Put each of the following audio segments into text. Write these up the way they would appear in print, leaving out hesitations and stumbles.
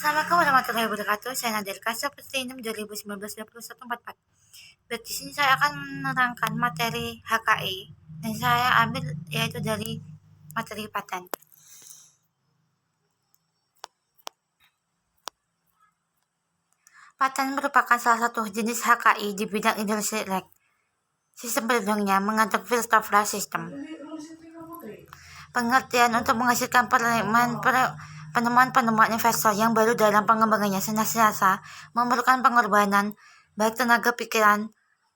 Assalamualaikum warahmatullahi wabarakatuh. Saya Nadia Kasa Putri 6 2019-2144. Di sini saya akan menerangkan materi HKI dan saya ambil yaitu dari materi paten. Paten merupakan salah satu jenis HKI di bidang industri elektrik. Sistem pelindungnya mengandung filter flash system. Pengertian untuk menghasilkan penemuan investor yang baru dalam pengembangannya senantiasa memerlukan pengorbanan baik tenaga pikiran,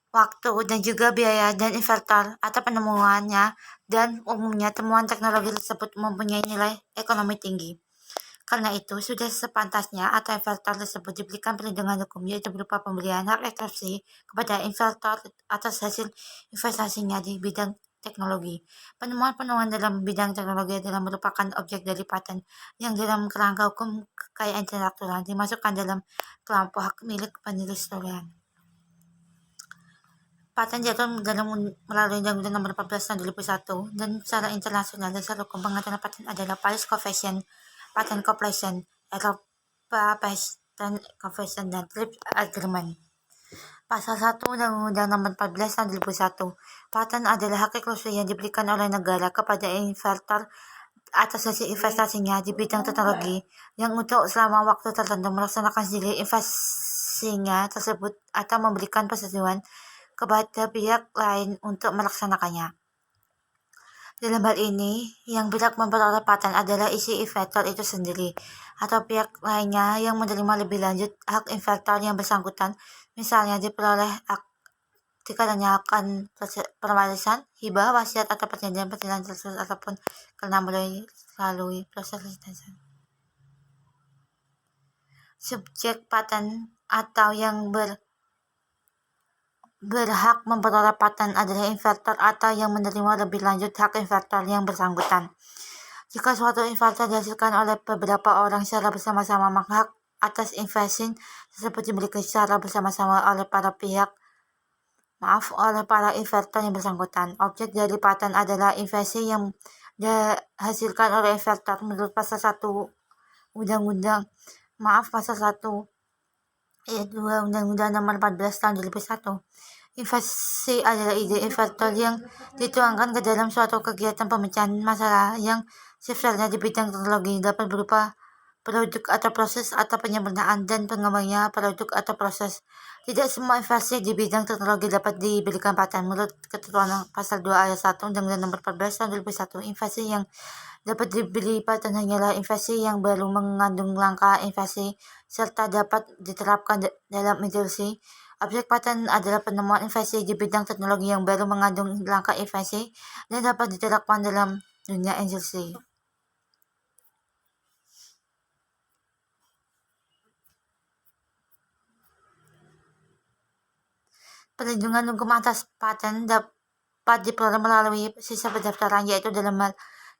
waktu, dan juga biaya, dan investor atau penemuannya, dan umumnya temuan teknologi tersebut mempunyai nilai ekonomi tinggi. Karena itu, sudah sepantasnya atau investor tersebut diberikan perlindungan hukum, yaitu berupa pemberian hak eksepsi kepada investor atas hasil investasinya di bidang teknologi. Penemuan-penemuan dalam bidang teknologi adalah merupakan objek dari paten yang dalam kerangka hukum kekayaan intelektual dimasukkan dalam kelompok hak milik penelusuran. Paten diatur melalui Undang-Undang Nomor 14 Tahun 2001 dan secara internasional dasar hukum pengaturan paten adalah Paris Convention, Patent Cooperation, Eropa Patent Convention, dan TRIPS Agreement. Pasal 1 Undang-Undang Nomor 14 Tahun 2001, paten adalah hak eksklusif yang diberikan oleh negara kepada investor atas hasil investasinya di bidang teknologi yang untuk selama waktu tertentu melaksanakan sendiri investasinya tersebut atau memberikan persetujuan kepada pihak lain untuk melaksanakannya. Dalam hal ini, yang berhak memperoleh paten adalah isi investor itu sendiri atau pihak lainnya yang menerima lebih lanjut hak investor yang bersangkutan, misalnya diperoleh dikarenakan perwarisan, hibah, wasiat, atau perjanjian tersebut, ataupun karena melalui proses lisensi. Subjek paten atau yang berhak memperoleh paten adalah investor atau yang menerima lebih lanjut hak investor yang bersangkutan. Jika suatu investor dihasilkan oleh beberapa orang secara bersama-sama, maka hak atas investasi tersebut dimiliki secara bersama-sama oleh para investor yang bersangkutan. Objek dari paten adalah investasi yang dihasilkan oleh investor menurut pasal 1 pasal 1 ayat 2 Undang-Undang Nomor 14 Tahun 2001. Investasi adalah ide investor yang dituangkan ke dalam suatu kegiatan pemecahan masalah yang sifatnya di bidang teknologi, dapat berupa produk atau proses atau penyempurnaan dan pengembangnya produk atau proses. Tidak semua investasi di bidang teknologi dapat diberikan paten. Menurut ketentuan pasal 2 ayat 1 Undang-Undang Nomor 14 Tahun 2001, investasi yang dapat diberi paten hanyalah investasi yang baru mengandung langkah investasi serta dapat diterapkan dalam industri. Objek paten adalah penemuan investasi di bidang teknologi yang baru mengandung langkah investasi dan dapat diterapkan dalam dunia industri. Perlindungan hukum atas paten dapat diperoleh melalui sistem pendaftaran, yaitu dalam hal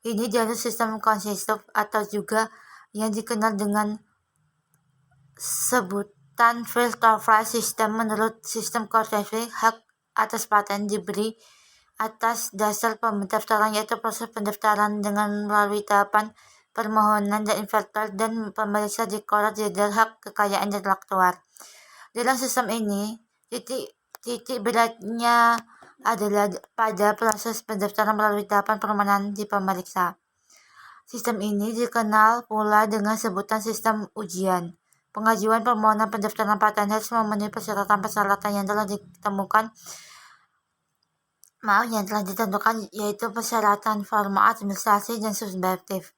ini jalur sistem konsensif atau juga yang dikenal dengan sebutan filter flash system. Menurut sistem konsensif, hak atas paten diberi atas dasar pendaftaran, yaitu proses pendaftaran dengan melalui tahapan permohonan dan investor dan pemeriksa di Direktorat Jenderal Hak Kekayaan Intelektual. Dalam sistem ini, titik beratnya adalah pada proses pendaftaran melalui tahapan permohonan di pemeriksa. Sistem ini dikenal pula dengan sebutan sistem ujian. Pengajuan permohonan pendaftaran paten harus memenuhi persyaratan-persyaratan yang telah ditentukan, yaitu persyaratan formal, administrasi, dan substantif,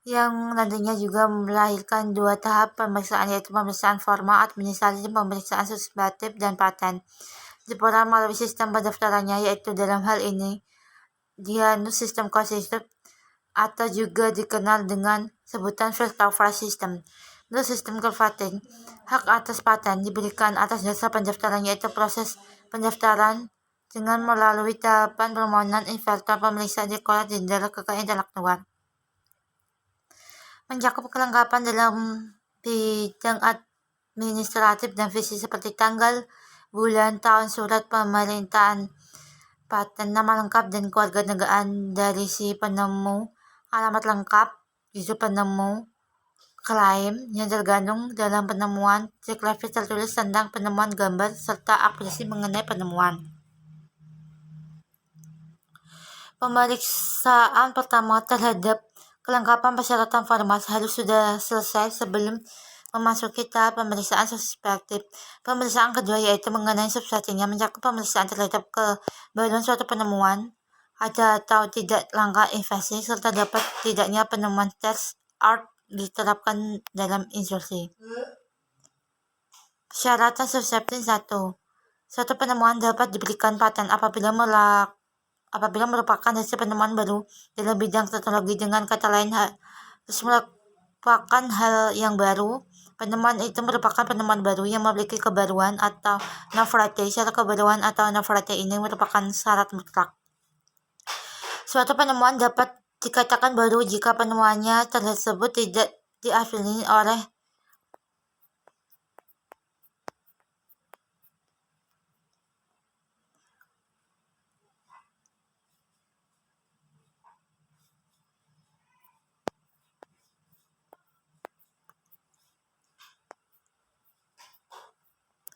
yang nantinya juga melahirkan dua tahap pemeriksaan, yaitu pemeriksaan formal, administrasi, dan pemeriksaan substantif dan paten. Diperoleh melalui sistem pendaftarannya, yaitu dalam hal ini dianut sistem konsensif atau juga dikenal dengan sebutan filter flash system. Menurut sistem paten, hak atas paten diberikan atas dasar pendaftaran, yaitu proses pendaftaran dengan melalui tahapan permohonan investor, pemeriksa di Direktorat Jenderal Kekayaan Intelektual. Mencakup kelengkapan dalam bidang administratif dan fisik seperti tanggal, bulan, tahun, surat pemerintahan paten, nama lengkap dan kewarganegaraan dari si penemu, alamat lengkap, judul penemu, klaim yang tergantung dalam penemuan Triglavic tertulis tentang penemuan gambar serta apresiasi mengenai penemuan. Pemeriksaan pertama terhadap kelengkapan persyaratan formal harus sudah selesai sebelum memasuki tahap pemeriksaan subjektif. Pemeriksaan kedua yaitu mengenai substansinya mencakup pemeriksaan terhadap kebaruan suatu penemuan, ada atau tidak langkah invasi, serta dapat tidaknya penemuan test art diterapkan dalam instruksi. Persyaratan subjektif 1. Suatu penemuan dapat diberikan paten apabila merupakan hasil penemuan baru dalam bidang teknologi. Dengan kata lain, harus merupakan hal yang baru. Penemuan itu merupakan penemuan baru yang memiliki kebaruan atau novelty. Syarat kebaruan atau novelty ini merupakan syarat mutlak. Suatu penemuan dapat dikatakan baru jika penemuannya tersebut tidak diafili oleh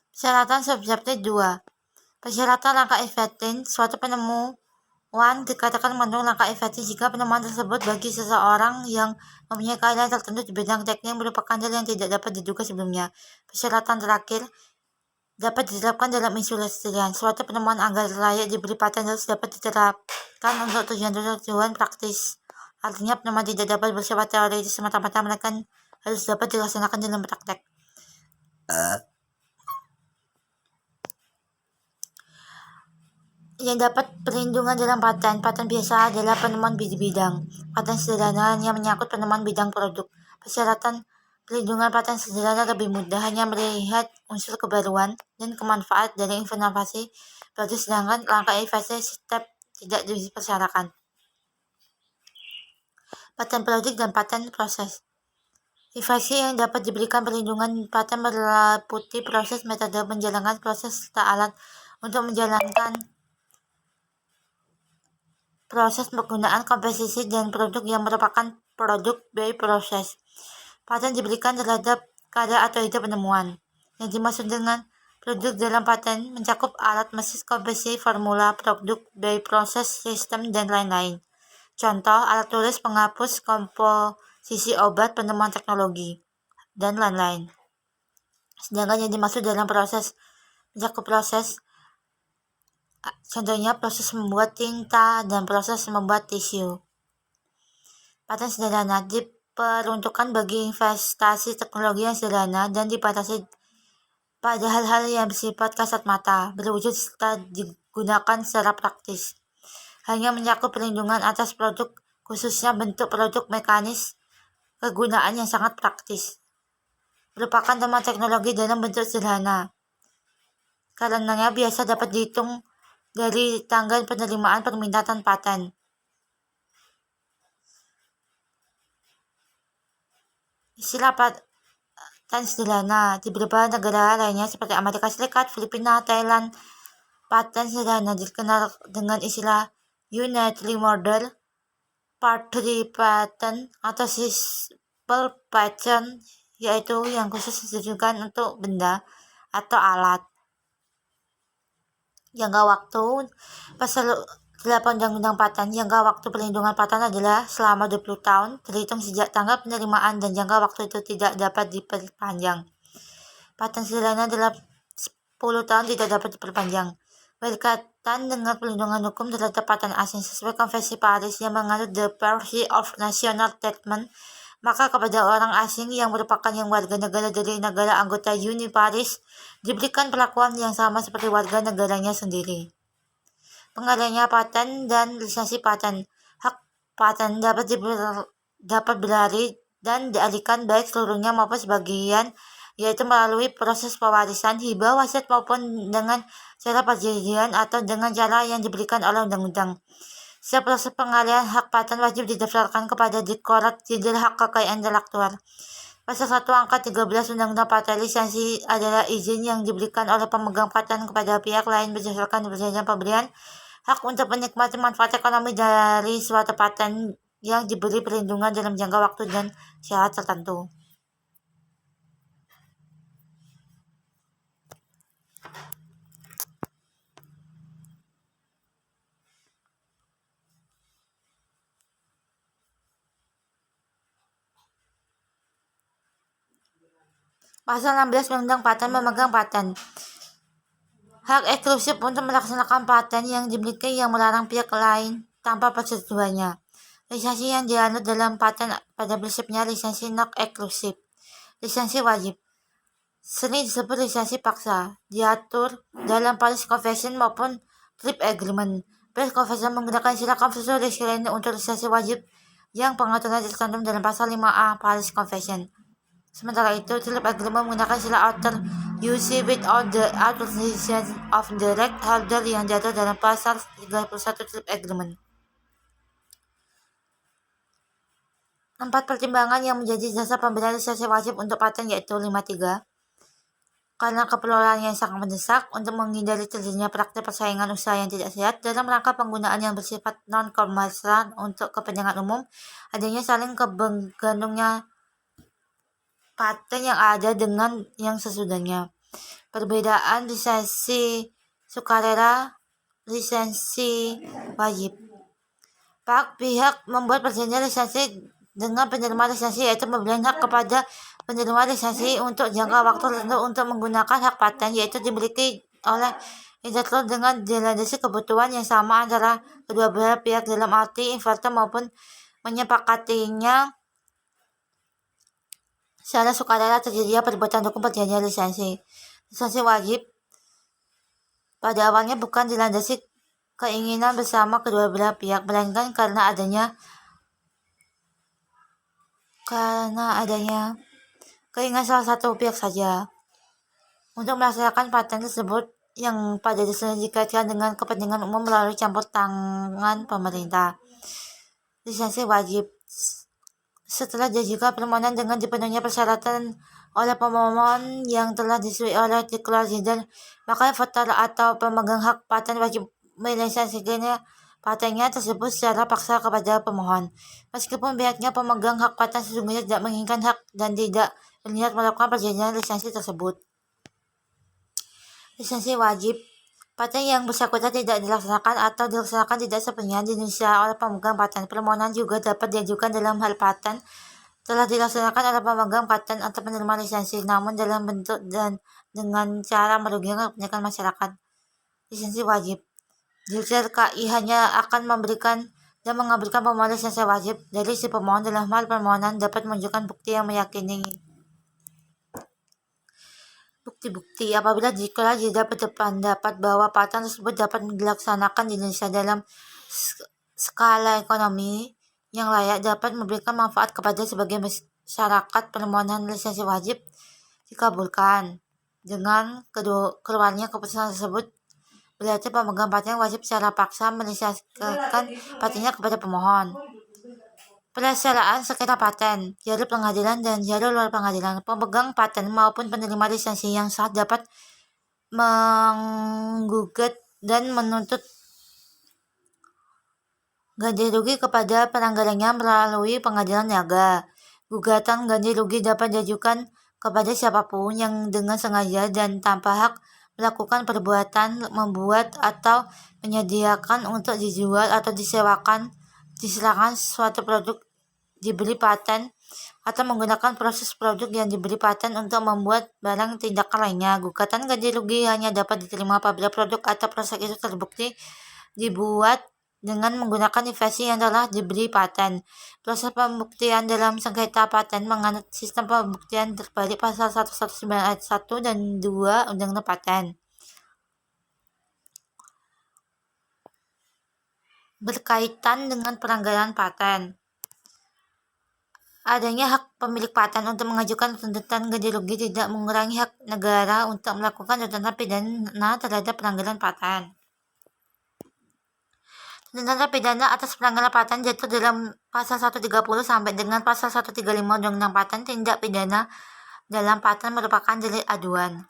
persyaratan subjektif 2. Persyaratan langkah efektif. Suatu penemuan dikatakan mengandung langkah efektif jika penemuan tersebut bagi seseorang yang mempunyai keahlian tertentu di bidang teknik merupakan hal yang tidak dapat diduga sebelumnya. Persyaratan terakhir dapat diterapkan dalam instruksian. Suatu penemuan agar layak diberi paten harus dapat diterapkan untuk tujuan praktis. Artinya penemuan tidak dapat bersifat teoritis semata-mata, melainkan harus dapat dilaksanakan dalam praktek. Yang dapat perlindungan dalam paten. Paten biasa adalah penemuan bidang. Paten sederhana hanya menyangkut penemuan bidang produk. Persyaratan perlindungan paten sederhana lebih mudah, hanya melihat unsur kebaruan dan kemanfaat dari inovasi produk, sedangkan langkah invasi step tidak dipersyaratkan. Paten produk dan paten proses. Inovasi yang dapat diberikan perlindungan paten meliputi proses, metode menjalankan proses, serta alat untuk menjalankan proses penggunaan komposisi dan produk yang merupakan produk by proses. Paten diberikan terhadap karya atau ide penemuan. Yang dimaksud dengan produk dalam paten mencakup alat, mesin, komposisi, formula, produk by proses, sistem, dan lain-lain. Contoh, alat tulis, penghapus, komposisi obat, penemuan teknologi, dan lain-lain. Sedangkan yang dimaksud dalam proses mencakup proses, contohnya proses membuat tinta dan proses membuat tisu. Paten sederhana diperuntukkan bagi investasi teknologi yang sederhana dan dibatasi pada hal-hal yang bersifat kasat mata, berwujud serta digunakan secara praktis. Hanya mencakup perlindungan atas produk, khususnya bentuk produk mekanis, kegunaan yang sangat praktis. Merupakan temuan teknologi dalam bentuk sederhana. Karenanya biasa dapat dihitung dari tanggal penerimaan permintaan paten. Istilah paten sederhana di beberapa negara lainnya seperti Amerika Serikat, Filipina, Thailand. Paten sederhana dikenal dengan istilah Unitary Model, Part 3 Patent, atau Simple Patent, yaitu yang khusus ditujukan untuk benda atau alat. Jangka waktu pasal 8 Undang-Undang Paten. Jangka waktu perlindungan paten adalah selama 20 tahun terhitung sejak tanggal penerimaan, dan jangka waktu itu tidak dapat diperpanjang. Paten sederhana adalah 10 tahun tidak dapat diperpanjang. Berkaitan dengan perlindungan hukum terhadap paten asing sesuai Konvensi Paris yang menganut the Principle of National Treatment, maka kepada orang asing yang merupakan yang warga negara dari negara anggota Uni Paris diberikan perlakuan yang sama seperti warga negaranya sendiri. Pengalihannya paten dan lisensi paten. Hak paten dapat berlari dan dialihkan baik seluruhnya maupun sebagian, yaitu melalui proses pewarisan, hibah, wasiat, maupun dengan cara perjanjian atau dengan cara yang diberikan oleh undang-undang. Setiap proses pengalihan hak paten wajib didaftarkan kepada Direktorat Jenderal Hak Kekayaan Intelektual. Pasal 1 Angka 13 Undang-Undang Paten. Lisensi adalah izin yang diberikan oleh pemegang paten kepada pihak lain berdasarkan perjanjian pemberian hak untuk menikmati manfaat ekonomi dari suatu paten yang diberi perlindungan dalam jangka waktu dan syarat tertentu. Pasal 16 Undang-Undang Paten memegang paten. Hak eksklusif untuk melaksanakan paten yang dimiliki yang melarang pihak lain tanpa persetujuannya. Lisensi yang dianut dalam paten pada prinsipnya lisensi non eksklusif. Lisensi wajib sering disebut lisensi paksa, diatur dalam Paris Convention maupun Trip Agreement. Paris Convention menggunakan istilah konvensi lain untuk lisensi wajib yang pengaturannya tercantum dalam pasal 5A Paris Convention. Sementara itu, Trip Agreement menggunakan istilah outer UC without the authorization of the right holder yang diatur dalam pasal 31 Trip Agreement. 4 pertimbangan yang menjadi dasar pemberian lisensi wajib untuk paten yaitu 53. Karena keperluan yang sangat mendesak untuk menghindari terjadinya praktik persaingan usaha yang tidak sehat dalam rangka penggunaan yang bersifat non-komersial untuk kepentingan umum, adanya saling bergantungnya paten yang ada dengan yang sesudahnya. Perbedaan lisensi sukarela, lisensi wajib. Pihak membuat perjanjian lisensi dengan penerima lisensi yaitu memberikan hak kepada penerima lisensi untuk jangka waktu tertentu untuk menggunakan hak paten yaitu dimiliki oleh investor dengan dilandasi kebutuhan yang sama antara kedua belah pihak dalam arti investor maupun menyepakatinya secara sukarela terjadinya perbuatan hukum perjanjian lisensi. Lisensi wajib pada awalnya bukan dilandasi keinginan bersama kedua belah pihak, melainkan karena adanya keinginan salah satu pihak saja untuk melaksanakan paten tersebut yang pada dasarnya dikaitkan dengan kepentingan umum melalui campur tangan pemerintah. Lisensi wajib setelah diajukan permohonan dengan dipenuhinya persyaratan oleh pemohon yang telah disetujui oleh titular dan maka voter atau pemegang hak paten wajib melisensikan patennya tersebut secara paksa kepada pemohon. Meskipun pihaknya pemegang hak paten sesungguhnya tidak menginginkan hak dan tidak berniat melakukan perjanjian lisensi tersebut. Lisensi wajib paten yang bersangkutan tidak dilaksanakan atau dilaksanakan tidak sepenuhnya di Indonesia oleh pemegang paten. Permohonan juga dapat diajukan dalam hal paten telah dilaksanakan oleh pemegang paten atau penerima lisensi, namun dalam bentuk dan dengan cara merugikan kepentingan masyarakat. Lisensi wajib. Judicial KI hanya akan memberikan dan mengabulkan permohonan lisensi wajib dari si pemohon dalam hal permohonan dapat menunjukkan bukti yang meyakini. Bukti-bukti apabila jika dapat berpendapat bahwa paten tersebut dapat dilaksanakan di Indonesia dalam skala ekonomi yang layak dapat memberikan manfaat kepada sebagian masyarakat, permohonan lisensi wajib dikabulkan. Dengan keluarnya keputusan tersebut berarti pemegang paten wajib secara paksa melisensikan patennya kepada pemohon. Pelaksanaan sengketa paten, jalur pengadilan dan jalur luar pengadilan. Pemegang paten maupun penerima lisensi yang sah dapat menggugat dan menuntut ganti rugi kepada pelanggarannya melalui pengadilan niaga. Gugatan ganti rugi dapat diajukan kepada siapapun yang dengan sengaja dan tanpa hak melakukan perbuatan membuat atau menyediakan untuk dijual atau disewakan, diserahkan suatu produk diberi paten atau menggunakan proses produk yang diberi paten untuk membuat barang tindakan lainnya. Gugatan ganti rugi hanya dapat diterima apabila produk atau proses itu terbukti dibuat dengan menggunakan invensi yang telah diberi paten. Proses pembuktian dalam sengketa paten menganut sistem pembuktian terbalik pasal 119 ayat 1 dan 2 Undang-Undang Paten. Berkaitan dengan pelanggaran paten. Adanya hak pemilik paten untuk mengajukan tuntutan ganti rugi tidak mengurangi hak negara untuk melakukan tuntutan pidana terhadap pelanggaran paten. Tuntutan pidana atas pelanggaran paten jatuh dalam pasal 130 sampai dengan pasal 135 Undang-Undang Paten. Tindak pidana dalam paten merupakan delik aduan.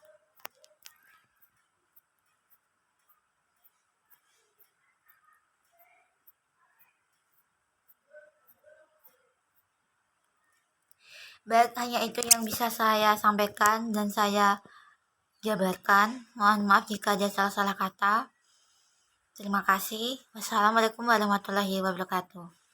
Baik, hanya itu yang bisa saya sampaikan dan saya jabarkan. Mohon maaf jika ada salah-salah kata. Terima kasih. Wassalamualaikum warahmatullahi wabarakatuh.